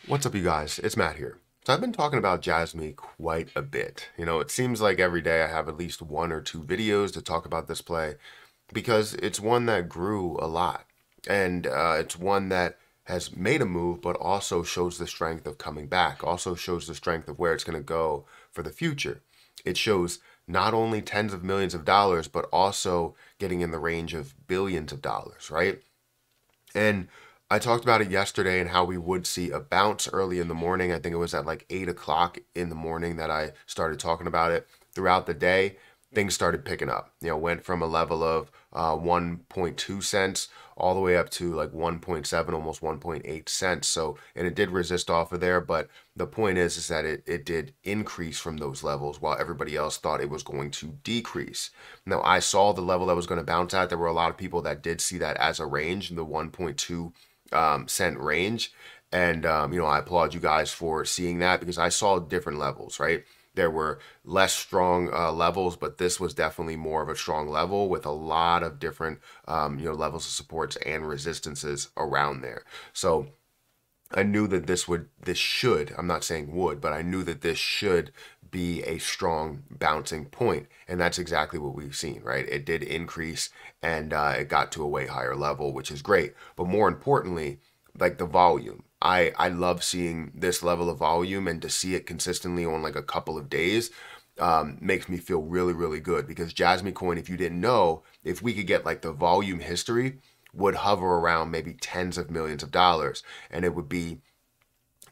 What's up, you guys? It's Matt here. So I've been talking about JASMY quite a bit. It seems like every day I have at least one or two videos to talk about this play because it's one that grew a lot. And it's one that has made a move, but also shows the strength of coming back, also shows the strength of where it's going to go for the future. It shows not only tens of millions of dollars, but also getting in the range of billions of dollars, right? And I talked about it yesterday and how we would see a bounce early in the morning. I think it was at like 8 o'clock in the morning that I started talking about it. Throughout the day, things started picking up. Went from a level of 1.2 cents all the way up to like 1.7, almost 1.8 cents. So, and it did resist off of there, but the point is that it did increase from those levels while everybody else thought it was going to decrease. Now, I saw the level that was going to bounce at. There were a lot of people that did see that as a range in the 1.2 cent range. And, I applaud you guys for seeing that because I saw different levels, right? There were less strong levels, but this was definitely more of a strong level with a lot of different, levels of supports and resistances around there. So I knew that this should, I'm not saying would, but I knew that this should be a strong bouncing point. And that's exactly what we've seen, right? It did increase and it got to a way higher level, which is great. But more importantly, like the volume. I love seeing this level of volume, and to see it consistently on like a couple of days makes me feel really, really good because JASMY coin, if you didn't know, if we could get like the volume history, would hover around maybe tens of millions of dollars, and it would be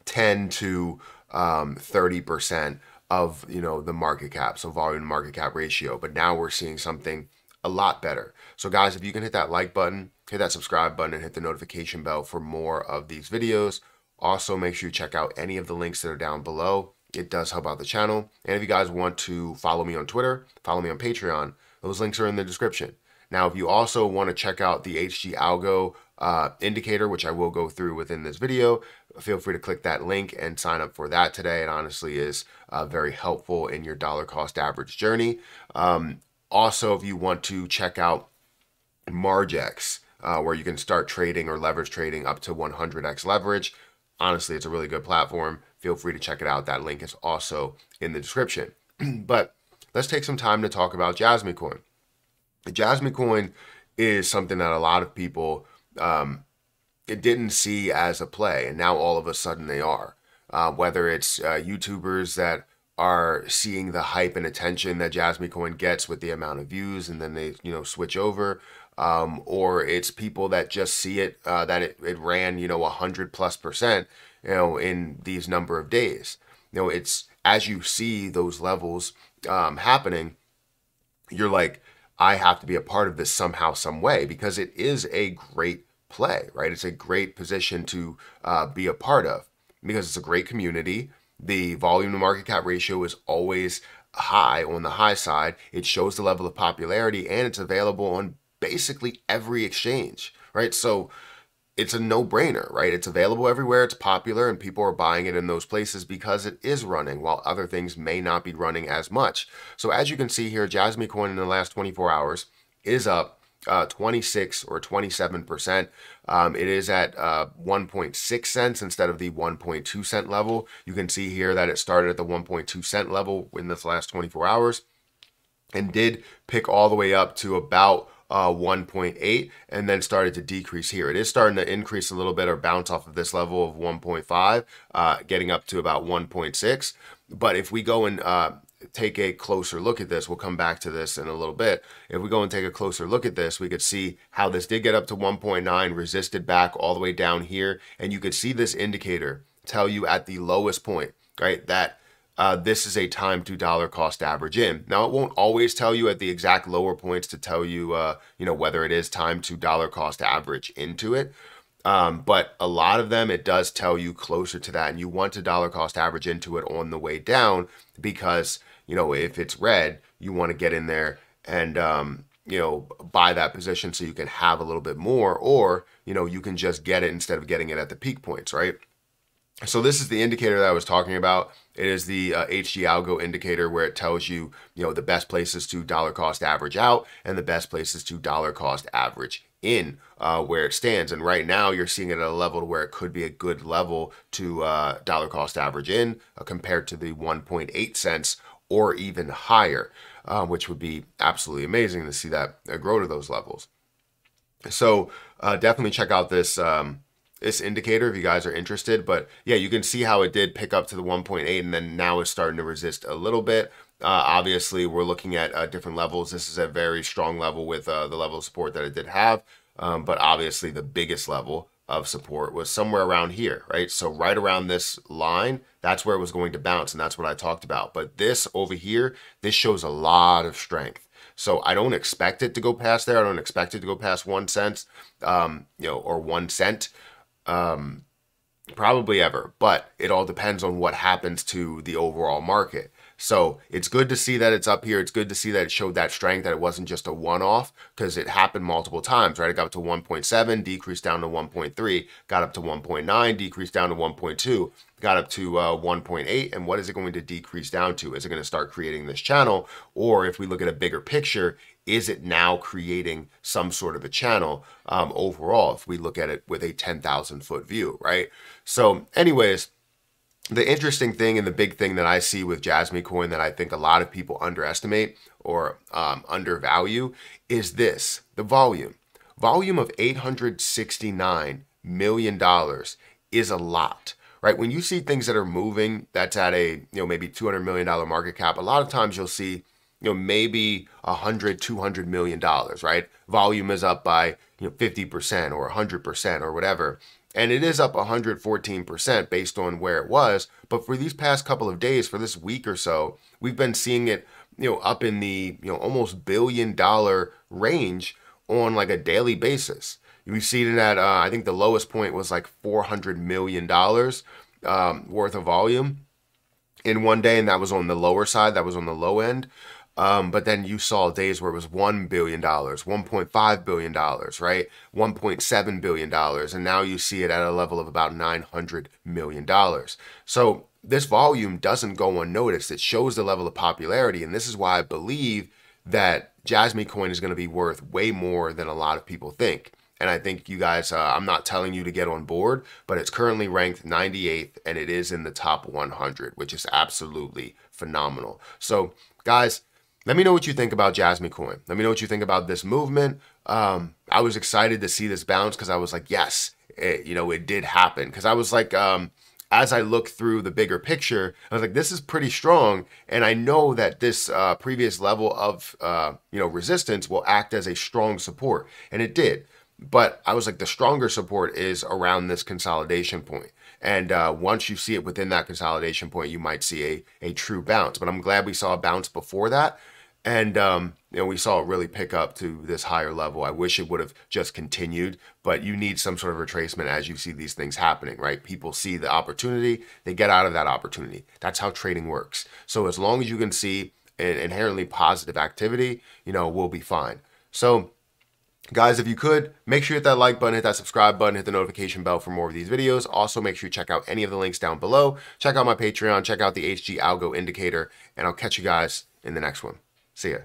10 to 30% of the market cap, so volume to market cap ratio. But now we're seeing something a lot better. So guys, if you can hit that like button, hit that subscribe button, and hit the notification bell for more of these videos. Also, make sure you check out any of the links that are down below. It does help out the channel. And if you guys want to follow me on Twitter, follow me on Patreon, those links are in the description. Now, if you also want to check out the HG Algo indicator, which I will go through within this video, feel free to click that link and sign up for that today. It honestly is very helpful in your dollar cost average journey. Also, if you want to check out MargX, where you can start trading or leverage trading up to 100x leverage. Honestly, it's a really good platform. Feel free to check it out. That link is also in the description. But let's take some time to talk about JASMY coin. The JASMY coin is something that a lot of people it didn't see as a play, and now all of a sudden they are. Whether it's YouTubers that are seeing the hype and attention that JASMY coin gets with the amount of views, and then they switch over, or it's people that just see it that it ran 100+% in these number of days. It's as you see those levels happening, you're like, I have to be a part of this somehow, some way, because it is a great play, right? It's a great position to be a part of because it's a great community. The volume to market cap ratio is always high on the high side. It shows the level of popularity, and it's available on basically every exchange, right? So it's a no-brainer, right? It's available everywhere, it's popular, and people are buying it in those places because it is running, while other things may not be running as much. So as you can see here, JASMY coin in the last 24 hours is up 26 or 27%. It is at 1.6 cents instead of the 1.2 cent level. You can see here that it started at the 1.2 cent level in this last 24 hours and did pick all the way up to about 1.8 and then started to decrease here. It is starting to increase a little bit or bounce off of this level of 1.5, getting up to about 1.6. But if we go and take a closer look at this, we'll come back to this in a little bit. If we go and take a closer look at this, we could see how this did get up to 1.9, resisted back all the way down here. And you could see this indicator tell you at the lowest point, right, that this is a time to dollar cost average in. Now, it won't always tell you at the exact lower points to tell you, whether it is time to dollar cost average into it. But a lot of them, it does tell you closer to that. And you want to dollar cost average into it on the way down because, if it's red, you want to get in there and, buy that position so you can have a little bit more, or, you can just get it instead of getting it at the peak points, right? So this is the indicator that I was talking about. It is the HG Algo indicator where it tells you, the best places to dollar cost average out and the best places to dollar cost average in where it stands. And right now you're seeing it at a level to where it could be a good level to dollar cost average in compared to the 1.8 cents or even higher, which would be absolutely amazing to see that grow to those levels. So definitely check out this this indicator if you guys are interested. But yeah, you can see how it did pick up to the 1.8 and then now it's starting to resist a little bit. Obviously, we're looking at different levels. This is a very strong level with the level of support that it did have. But obviously, the biggest level of support was somewhere around here, right? So right around this line, that's where it was going to bounce. And that's what I talked about. But this over here, this shows a lot of strength. So I don't expect it to go past there. I don't expect it to go past 1 cent, or 1 cent. Probably ever, but it all depends on what happens to the overall market. So it's good to see that it's up here. It's good to see that it showed that strength, that it wasn't just a one-off, because it happened multiple times, right? It got up to 1.7, decreased down to 1.3, got up to 1.9, decreased down to 1.2, got up to 1.8. And what is it going to decrease down to? Is it going to start creating this channel? Or if we look at a bigger picture, is it now creating some sort of a channel overall if we look at it with a 10,000 foot view, right? So anyways, the interesting thing and the big thing that I see with JASMY coin that I think a lot of people underestimate or undervalue is this, the volume. Volume of $869 million is a lot, right? When you see things that are moving, that's at a, maybe $200 million market cap, a lot of times you'll see, maybe $100–200 million, right? Volume is up by 50% or 100% or whatever. And it is up 114% based on where it was. But for these past couple of days, for this week or so, we've been seeing it, up in the, almost $1 billion range on like a daily basis. We've seen it at, I think the lowest point was like $400 million worth of volume in one day. And that was on the lower side. That was on the low end. But then you saw days where it was $1 billion, $1.5 billion, right? $1.7 billion. And now you see it at a level of about $900 million. So this volume doesn't go unnoticed. It shows the level of popularity. And this is why I believe that JASMY coin is going to be worth way more than a lot of people think. And I think you guys, I'm not telling you to get on board, but it's currently ranked 98th and it is in the top 100, which is absolutely phenomenal. So guys, let me know what you think about JASMY coin. Let me know what you think about this movement. I was excited to see this bounce because I was like, yes, it did happen. Because I was like, as I look through the bigger picture, I was like, this is pretty strong. And I know that this previous level of, resistance will act as a strong support. And it did. But I was like, the stronger support is around this consolidation point. And once you see it within that consolidation point, you might see a true bounce. But I'm glad we saw a bounce before that. And, we saw it really pick up to this higher level. I wish it would have just continued, but you need some sort of retracement as you see these things happening, right? People see the opportunity, they get out of that opportunity. That's how trading works. So as long as you can see an inherently positive activity, we'll be fine. So guys, if you could, make sure you hit that like button, hit that subscribe button, hit the notification bell for more of these videos. Also, make sure you check out any of the links down below. Check out my Patreon, check out the HG Algo Indicator, and I'll catch you guys in the next one. See ya.